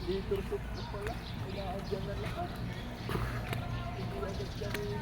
Dito po pala. Inaadyan na lahat. Hindi agad kami.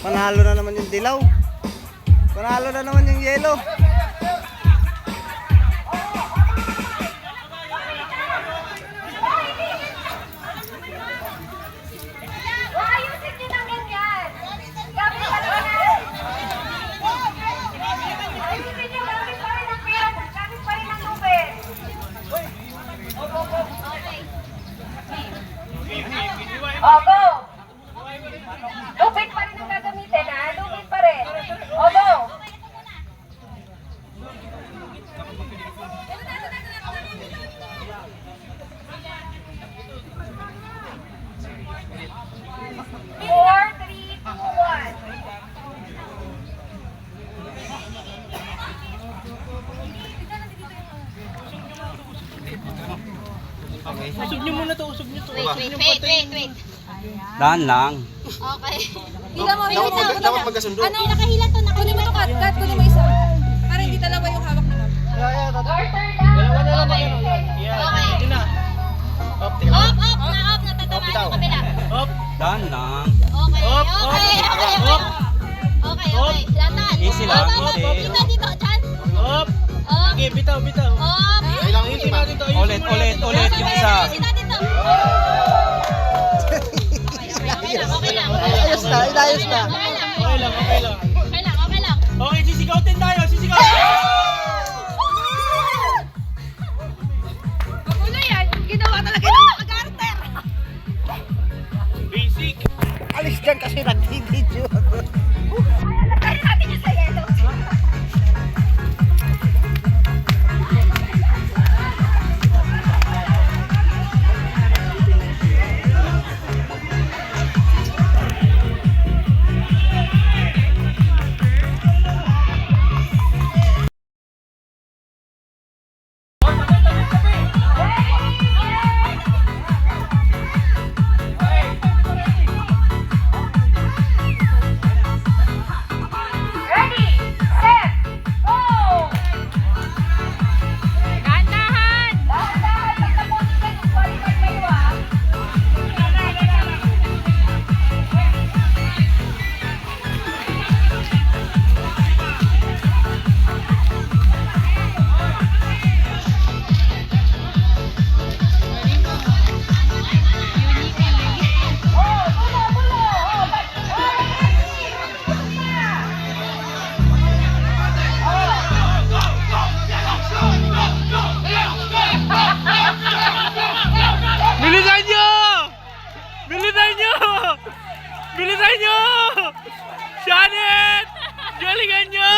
Panalo na naman yung dilaw. Panalo na naman yung yellow. Ayusin niyo ng ganyan. Gamit pa rin yan. Ayusin niyo, gamit pa rin ang pera. Gamit pa rin ang tubig. O, go. Lupit pa rin ang gagamitin, ha? Lupit pa rin. O, go. Four, three, two, one. Usog niyo muna to, usog niyo to. Wait. Dahan lang. Okay. Tingnan mo, Dapat magkasundo. Ano, nakahila to, kunin mo to, cut, kunin mo isa. Para hindi dalawa yung hawak na lang. Dalawa na lang kayo. Yan. Okay. Yun na. Up, Off, natatamaan yung kabila. Up. Dahan lang. Okay. Up. Latan. Easy lang, Up. easy. Dito, dyan. Up. Up. Okay, bitaw. Up. Ayusin natin to. Ulit yung isa. Ayusin natin to. Okay lang. Inayos na. Okay lang. Okay, sisigaw tayo. Magulo yan. Ginawa talaga ng nakagarter. Basic. Alis dyan kasi nag-video. Ay, natin yung sa yellow. Bilisan nyo! Janet! Galingan nyo!